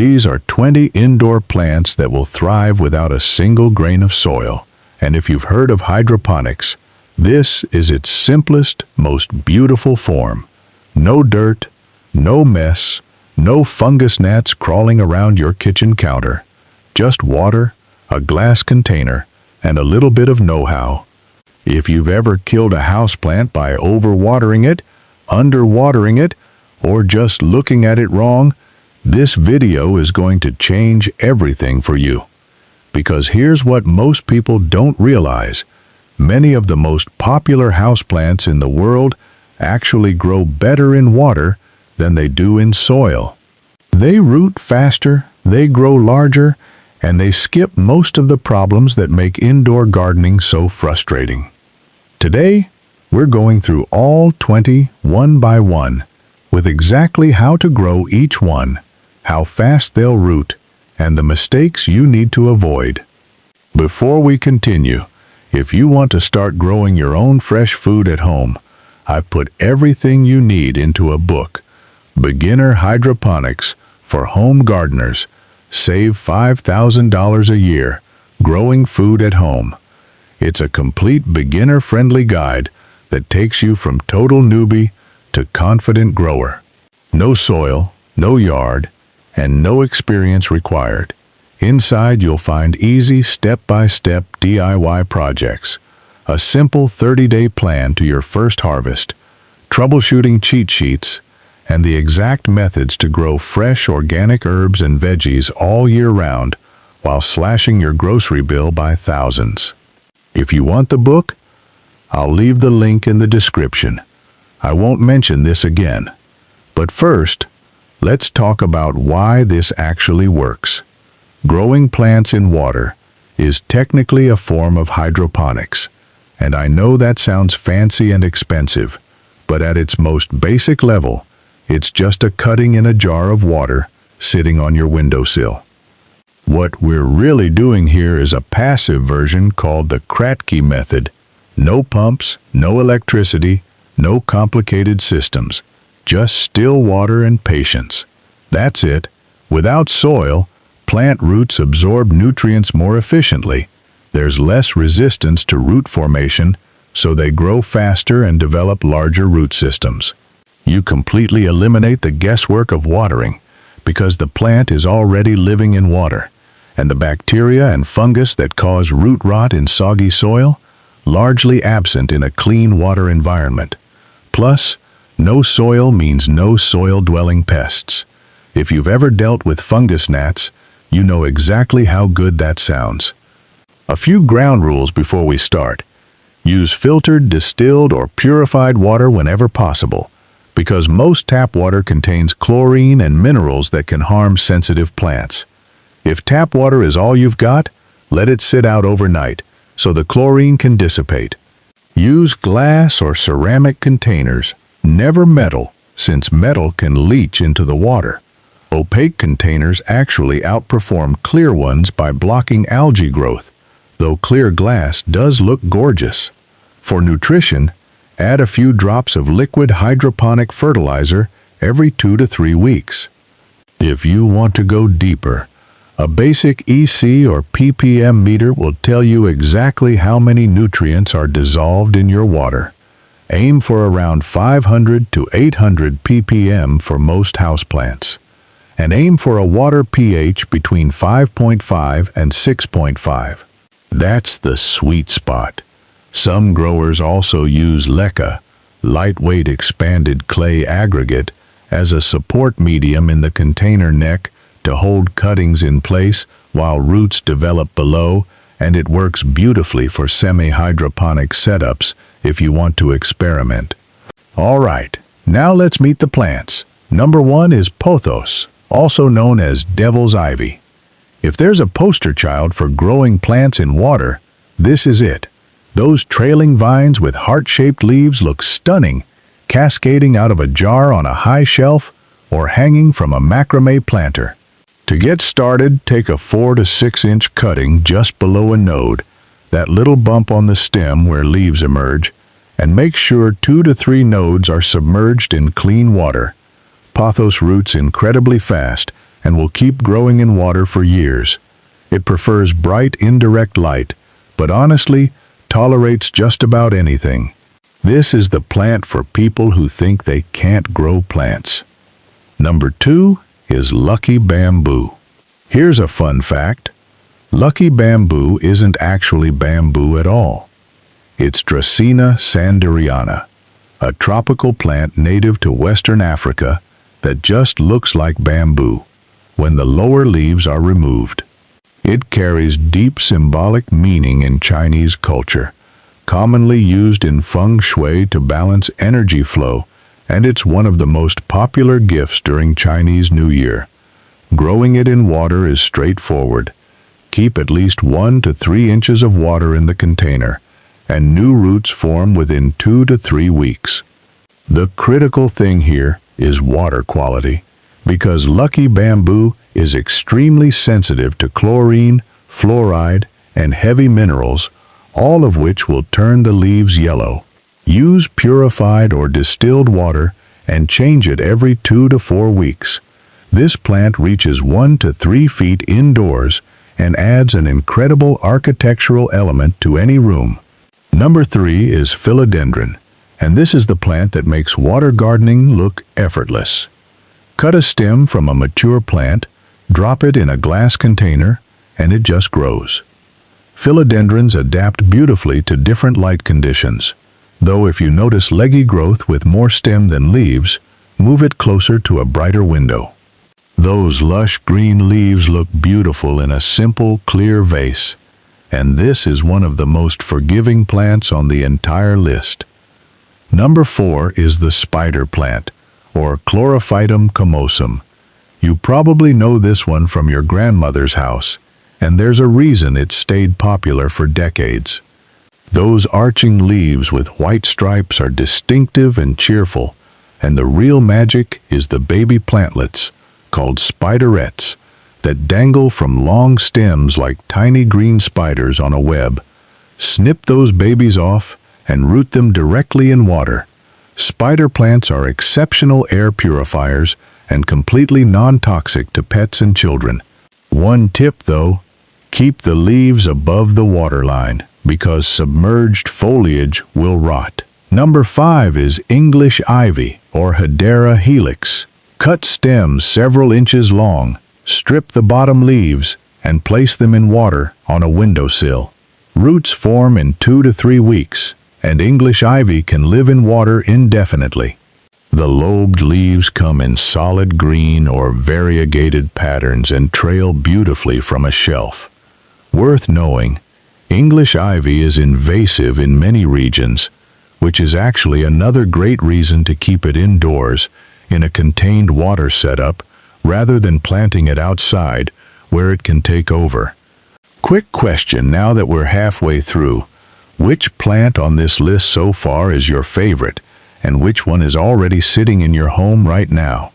These are 20 indoor plants that will thrive without a single grain of soil. And if you've heard of hydroponics, this is its simplest, most beautiful form. No dirt, no mess, no fungus gnats crawling around your kitchen counter. Just water, a glass container, and a little bit of know-how. If you've ever killed a houseplant by overwatering it, underwatering it, or just looking at it wrong, this video is going to change everything for you. Because here's what most people don't realize. Many of the most popular houseplants in the world actually grow better in water than they do in soil. They root faster, they grow larger, and they skip most of the problems that make indoor gardening so frustrating. Today, we're going through all 20 one by one, with exactly how to grow each one, how fast they'll root, and the mistakes you need to avoid. Before we continue, if you want to start growing your own fresh food at home, I've put everything you need into a book, Beginner Hydroponics for Home Gardeners. Save $5,000 a year growing food at home. It's a complete beginner-friendly guide that takes you from total newbie to confident grower. No soil, no yard, and no experience required. Inside you'll find easy step-by-step DIY projects, a simple 30-day plan to your first harvest, troubleshooting cheat sheets, and the exact methods to grow fresh organic herbs and veggies all year round while slashing your grocery bill by thousands. If you want the book, I'll leave the link in the description. I won't mention this again. But first, let's talk about why this actually works. Growing plants in water is technically a form of hydroponics, and I know that sounds fancy and expensive, but at its most basic level, it's just a cutting in a jar of water sitting on your windowsill. What we're really doing here is a passive version called the Kratky method. No pumps, no electricity, no complicated systems, just still water and patience. That's it. Without soil, plant roots absorb nutrients more efficiently. There's less resistance to root formation, so they grow faster and develop larger root systems. You completely eliminate the guesswork of watering because the plant is already living in water, and the bacteria and fungus that cause root rot in soggy soil, largely absent in a clean water environment. Plus, no soil means no soil-dwelling pests. If you've ever dealt with fungus gnats, you know exactly how good that sounds. A few ground rules before we start. Use filtered, distilled, or purified water whenever possible, because most tap water contains chlorine and minerals that can harm sensitive plants. If tap water is all you've got, let it sit out overnight so the chlorine can dissipate. Use glass or ceramic containers, never metal, since metal can leach into the water. Opaque containers actually outperform clear ones by blocking algae growth, though clear glass does look gorgeous. For nutrition, add a few drops of liquid hydroponic fertilizer every 2 to 3 weeks. If you want to go deeper, a basic EC or ppm meter will tell you exactly how many nutrients are dissolved in your water. Aim for around 500 to 800 ppm for most houseplants, and aim for a water pH between 5.5 and 6.5. That's the sweet spot. Some growers also use leca, lightweight expanded clay aggregate, as a support medium in the container neck to hold cuttings in place while roots develop below, and it works beautifully for semi-hydroponic setups if you want to experiment. All right, now let's meet the plants. Number 1 is Pothos, also known as devil's ivy. If there's a poster child for growing plants in water, this is it. Those trailing vines with heart-shaped leaves look stunning, cascading out of a jar on a high shelf or hanging from a macrame planter. To get started, take a 4 to 6 inch cutting just below a node, that little bump on the stem where leaves emerge, and make sure 2 to 3 nodes are submerged in clean water. Pothos roots incredibly fast, and will keep growing in water for years. It prefers bright, indirect light, but honestly, tolerates just about anything. This is the plant for people who think they can't grow plants. Number 2 is Lucky Bamboo. Here's a fun fact. Lucky Bamboo isn't actually bamboo at all. It's Dracaena sanderiana, a tropical plant native to Western Africa that just looks like bamboo when the lower leaves are removed. It carries deep symbolic meaning in Chinese culture, commonly used in feng shui to balance energy flow, and it's one of the most popular gifts during Chinese New Year. Growing it in water is straightforward. Keep at least 1 to 3 inches of water in the container, and new roots form within 2 to 3 weeks. The critical thing here is water quality, because Lucky Bamboo is extremely sensitive to chlorine, fluoride, and heavy minerals, all of which will turn the leaves yellow. Use purified or distilled water and change it every 2 to 4 weeks. This plant reaches 1 to 3 feet indoors and adds an incredible architectural element to any room. Number 3 is Philodendron, and this is the plant that makes water gardening look effortless. Cut a stem from a mature plant, drop it in a glass container, and it just grows. Philodendrons adapt beautifully to different light conditions, though if you notice leggy growth with more stem than leaves, move it closer to a brighter window. Those lush green leaves look beautiful in a simple, clear vase, and this is one of the most forgiving plants on the entire list. Number 4 is the spider plant, or Chlorophytum comosum. You probably know this one from your grandmother's house, and there's a reason it's stayed popular for decades. Those arching leaves with white stripes are distinctive and cheerful, and the real magic is the baby plantlets, called spiderets, that dangle from long stems like tiny green spiders on a web. Snip those babies off and root them directly in water. Spider plants are exceptional air purifiers and completely non-toxic to pets and children. One tip though, keep the leaves above the waterline because submerged foliage will rot. Number 5 is English ivy, or Hedera helix. Cut stems several inches long, strip the bottom leaves, and place them in water on a windowsill. Roots form in 2 to 3 weeks, and English ivy can live in water indefinitely. The lobed leaves come in solid green or variegated patterns and trail beautifully from a shelf. Worth knowing, English ivy is invasive in many regions, which is actually another great reason to keep it indoors in a contained water setup rather than planting it outside where it can take over. Quick question now that we're halfway through. Which plant on this list so far is your favorite, and which one is already sitting in your home right now?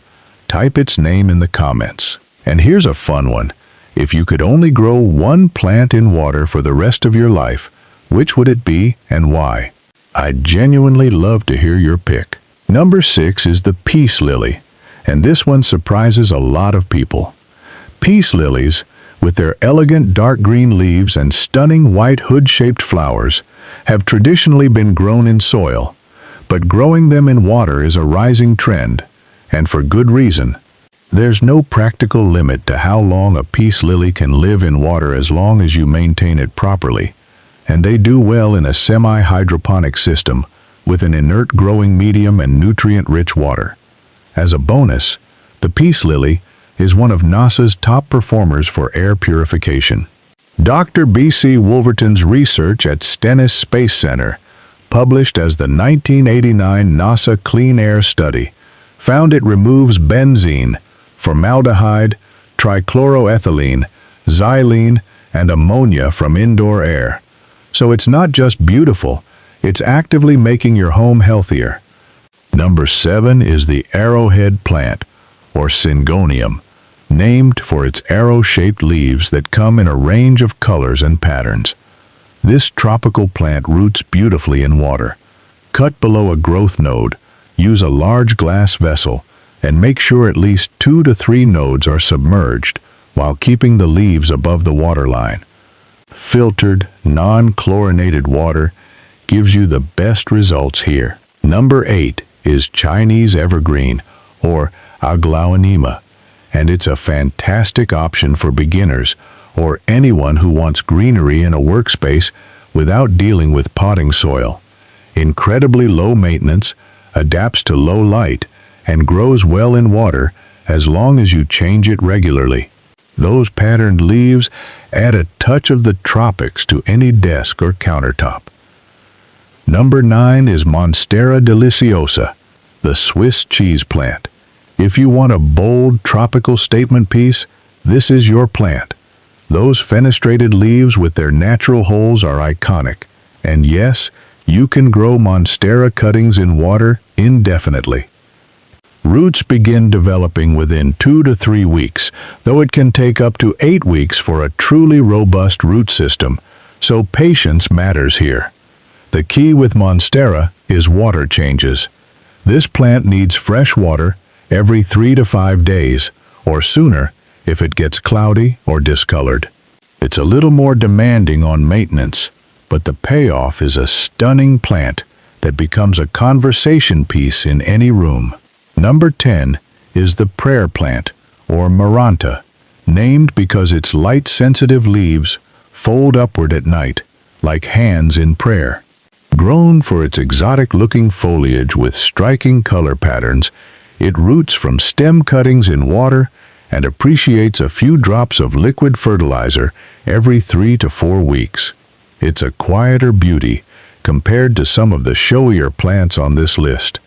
Type its name in the comments. And here's a fun one. If you could only grow one plant in water for the rest of your life, which would it be and why? I'd genuinely love to hear your pick. Number 6 is the peace lily, and this one surprises a lot of people. Peace lilies, with their elegant dark green leaves and stunning white hood-shaped flowers, have traditionally been grown in soil, but growing them in water is a rising trend, and for good reason. There's no practical limit to how long a peace lily can live in water as long as you maintain it properly, and they do well in a semi-hydroponic system with an inert growing medium and nutrient-rich water. As a bonus, the peace lily is one of NASA's top performers for air purification. Dr. B.C. Wolverton's research at Stennis Space Center, published as the 1989 NASA Clean Air Study, found it removes benzene, formaldehyde, trichloroethylene, xylene, and ammonia from indoor air. So it's not just beautiful, it's actively making your home healthier. Number 7 is the arrowhead plant, or Syngonium, named for its arrow-shaped leaves that come in a range of colors and patterns. This tropical plant roots beautifully in water. Cut below a growth node, use a large glass vessel, and make sure at least 2 to 3 nodes are submerged while keeping the leaves above the waterline. Filtered, non-chlorinated water gives you the best results here. Number 8 is Chinese evergreen, or aglaonema, and it's a fantastic option for beginners or anyone who wants greenery in a workspace without dealing with potting soil. Incredibly low maintenance, adapts to low light, and grows well in water as long as you change it regularly. Those patterned leaves add a touch of the tropics to any desk or countertop. Number 9 is Monstera deliciosa, the Swiss cheese plant. If you want a bold tropical statement piece, this is your plant. Those fenestrated leaves with their natural holes are iconic, and yes, you can grow Monstera cuttings in water indefinitely. Roots begin developing within 2 to 3 weeks, though it can take up to 8 weeks for a truly robust root system, so patience matters here. The key with Monstera is water changes. This plant needs fresh water every 3 to 5 days, or sooner if it gets cloudy or discolored. It's a little more demanding on maintenance, but the payoff is a stunning plant that becomes a conversation piece in any room. Number 10 is the prayer plant, or maranta, named because its light-sensitive leaves fold upward at night, like hands in prayer. Grown for its exotic-looking foliage with striking color patterns, it roots from stem cuttings in water and appreciates a few drops of liquid fertilizer every 3 to 4 weeks. It's a quieter beauty compared to some of the showier plants on this list,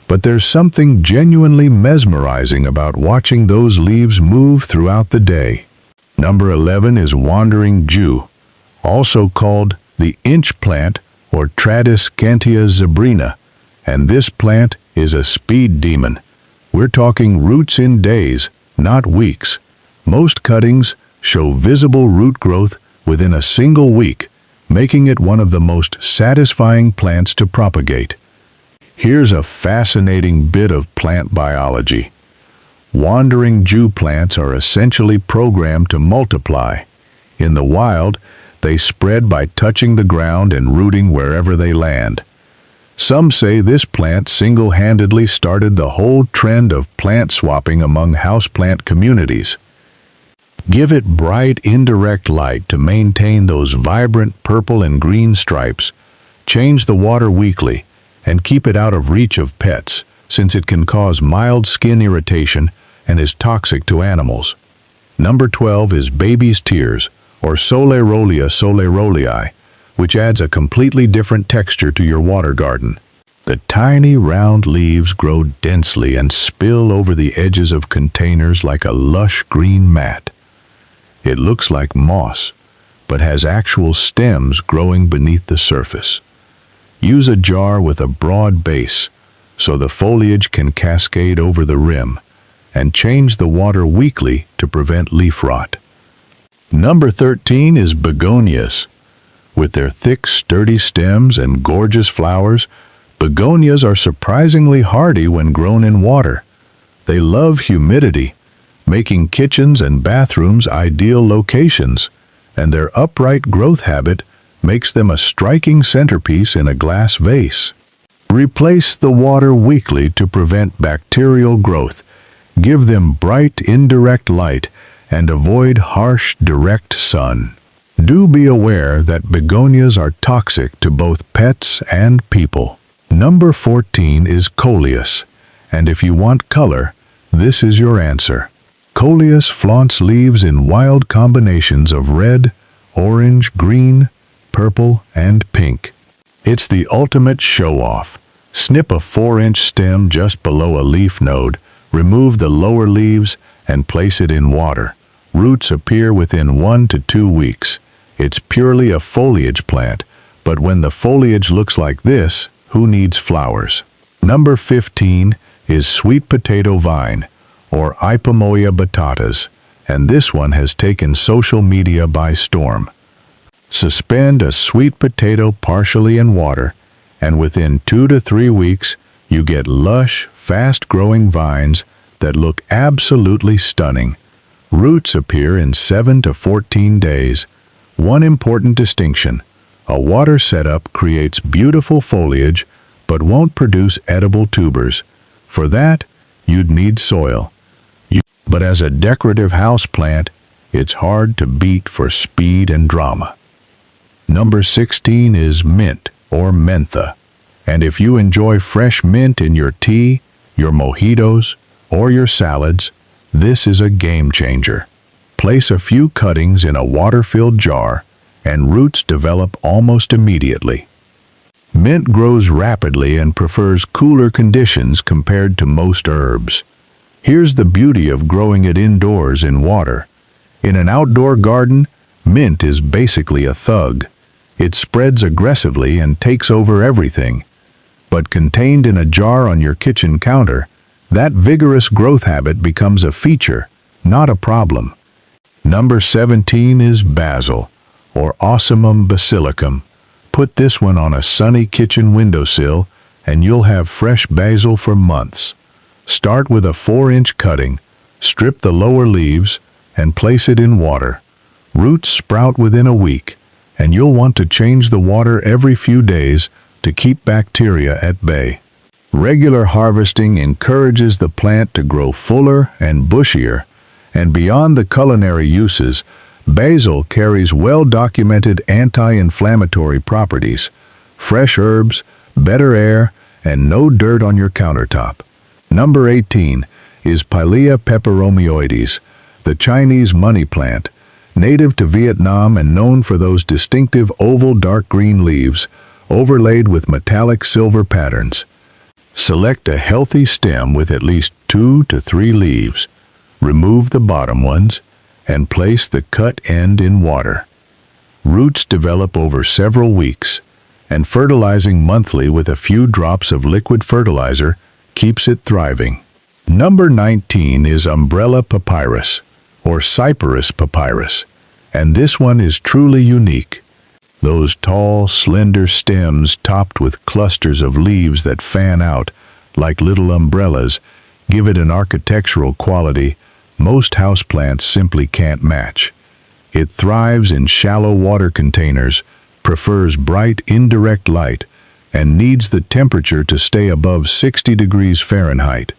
but there's something genuinely mesmerizing about watching those leaves move throughout the day. Number 11 is Wandering Jew, also called the inch plant or Tradescantia zebrina, and this plant is a speed demon. We're talking roots in days, not weeks. Most cuttings show visible root growth within a single week, making it one of the most satisfying plants to propagate. Here's a fascinating bit of plant biology. Wandering Jew plants are essentially programmed to multiply. In the wild, they spread by touching the ground and rooting wherever they land. Some say this plant single-handedly started the whole trend of plant swapping among houseplant communities. Give it bright indirect light to maintain those vibrant purple and green stripes. Change the water weekly and keep it out of reach of pets, since it can cause mild skin irritation and is toxic to animals. Number 12 is Baby's Tears, or Solerolia solerolii, which adds a completely different texture to your water garden. The tiny round leaves grow densely and spill over the edges of containers like a lush green mat. It looks like moss, but has actual stems growing beneath the surface. Use a jar with a broad base so the foliage can cascade over the rim, and change the water weekly to prevent leaf rot. Number 13 is begonias. With their thick, sturdy stems and gorgeous flowers, begonias are surprisingly hardy when grown in water. They love humidity, making kitchens and bathrooms ideal locations, and their upright growth habit makes them a striking centerpiece in a glass vase. Replace the water weekly to prevent bacterial growth. Give them bright indirect light and avoid harsh direct sun. Do be aware that begonias are toxic to both pets and people. Number 14 is Coleus, and if you want color, this is your answer. Coleus flaunts leaves in wild combinations of red, orange, green, purple, and pink. It's the ultimate show-off. Snip a 4-inch stem just below a leaf node, remove the lower leaves, and place it in water. Roots appear within 1 to 2 weeks. It's purely a foliage plant, but when the foliage looks like this, who needs flowers? Number 15 is sweet potato vine, or Ipomoea batatas, and this one has taken social media by storm. Suspend a sweet potato partially in water, and within 2 to 3 weeks, you get lush, fast-growing vines that look absolutely stunning. Roots appear in 7 to 14 days. One important distinction: a water setup creates beautiful foliage but won't produce edible tubers. For that, you'd need soil. But as a decorative house plant, it's hard to beat for speed and drama. Number 16 is mint or mentha. And if you enjoy fresh mint in your tea, your mojitos, or your salads, this is a game changer. Place a few cuttings in a water-filled jar, and roots develop almost immediately. Mint grows rapidly and prefers cooler conditions compared to most herbs. Here's the beauty of growing it indoors in water. In an outdoor garden, mint is basically a thug. It spreads aggressively and takes over everything. But contained in a jar on your kitchen counter, that vigorous growth habit becomes a feature, not a problem. Number 17 is basil, or Ocimum basilicum. Put this one on a sunny kitchen windowsill, and you'll have fresh basil for months. Start with a 4-inch cutting, strip the lower leaves, and place it in water. Roots sprout within a week, and you'll want to change the water every few days to keep bacteria at bay. Regular harvesting encourages the plant to grow fuller and bushier, and beyond the culinary uses, basil carries well-documented anti-inflammatory properties: fresh herbs, better air, and no dirt on your countertop. Number 18 is Pilea peperomioides, the Chinese money plant, native to Vietnam and known for those distinctive oval dark green leaves, overlaid with metallic silver patterns. Select a healthy stem with at least 2 to 3 leaves. Remove the bottom ones and place the cut end in water. Roots develop over several weeks, and fertilizing monthly with a few drops of liquid fertilizer keeps it thriving. Number 19 is Umbrella papyrus, or Cyperus papyrus, and this one is truly unique. Those tall, slender stems topped with clusters of leaves that fan out like little umbrellas give it an architectural quality most houseplants simply can't match. It thrives in shallow water containers, prefers bright, indirect light, and needs the temperature to stay above 60 degrees Fahrenheit.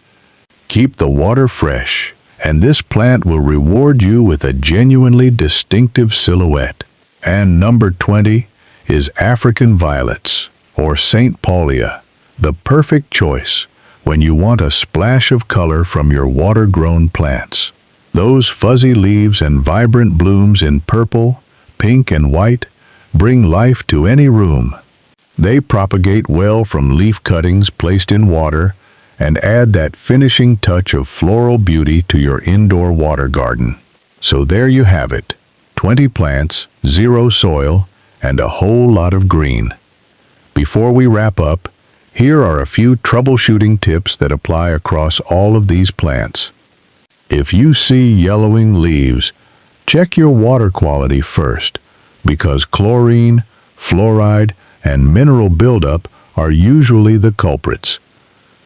Keep the water fresh, and this plant will reward you with a genuinely distinctive silhouette. And number 20 is African violets, or St. Paulia, the perfect choice when you want a splash of color from your water-grown plants. Those fuzzy leaves and vibrant blooms in purple, pink, and white bring life to any room. They propagate well from leaf cuttings placed in water and add that finishing touch of floral beauty to your indoor water garden. So there you have it. 20 plants, 0 soil, and a whole lot of green. Before we wrap up, here are a few troubleshooting tips that apply across all of these plants. If you see yellowing leaves, check your water quality first, because chlorine, fluoride, and mineral buildup are usually the culprits.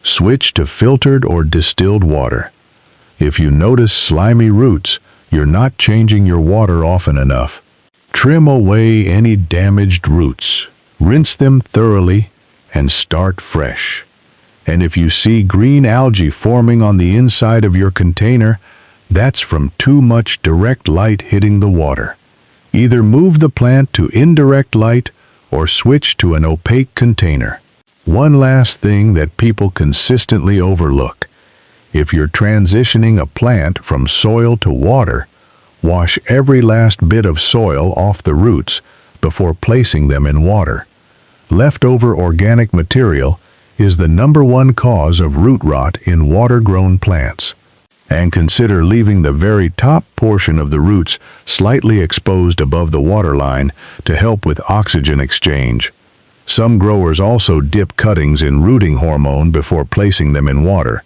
Switch to filtered or distilled water. If you notice slimy roots, you're not changing your water often enough. Trim away any damaged roots, rinse them thoroughly, and start fresh. And if you see green algae forming on the inside of your container, that's from too much direct light hitting the water. Either move the plant to indirect light or switch to an opaque container. One last thing that people consistently overlook: if you're transitioning a plant from soil to water, wash every last bit of soil off the roots before placing them in water. Leftover organic material is the #1 cause of root rot in water-grown plants. And consider leaving the very top portion of the roots slightly exposed above the waterline to help with oxygen exchange. Some growers also dip cuttings in rooting hormone before placing them in water.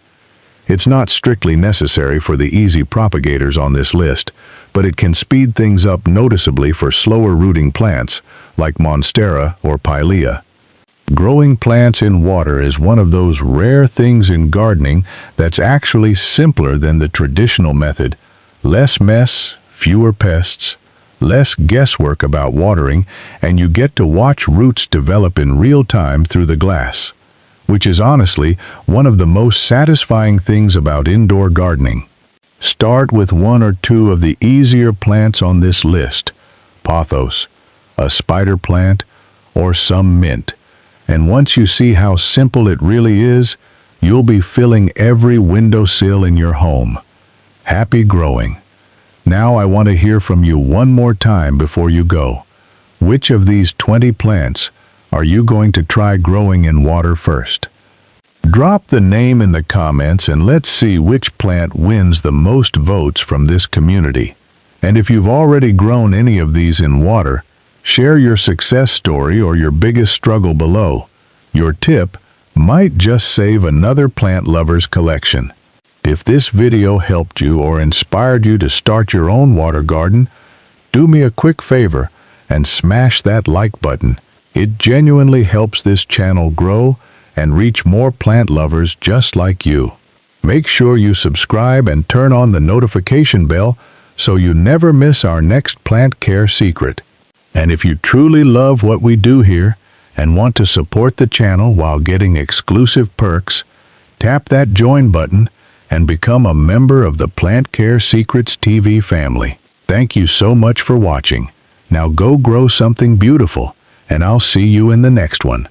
It's not strictly necessary for the easy propagators on this list, but it can speed things up noticeably for slower rooting plants like Monstera or Pilea. Growing plants in water is one of those rare things in gardening that's actually simpler than the traditional method. Less mess, fewer pests, less guesswork about watering, and you get to watch roots develop in real time through the glass, which is honestly one of the most satisfying things about indoor gardening. Start with one or two of the easier plants on this list: pothos, a spider plant, or some mint. And once you see how simple it really is, you'll be filling every windowsill in your home. Happy growing. Now I want to hear from you one more time before you go. Which of these 20 plants are you going to try growing in water first? Drop the name in the comments and let's see which plant wins the most votes from this community. And if you've already grown any of these in water, share your success story or your biggest struggle below. Your tip might just save another plant lover's collection. If this video helped you or inspired you to start your own water garden, do me a quick favor and smash that like button. It genuinely helps this channel grow and reach more plant lovers just like you. Make sure you subscribe and turn on the notification bell so you never miss our next plant care secret. And if you truly love what we do here and want to support the channel while getting exclusive perks, tap that join button and become a member of the Plant Care Secrets TV family. Thank you so much for watching. Now go grow something beautiful, and I'll see you in the next one.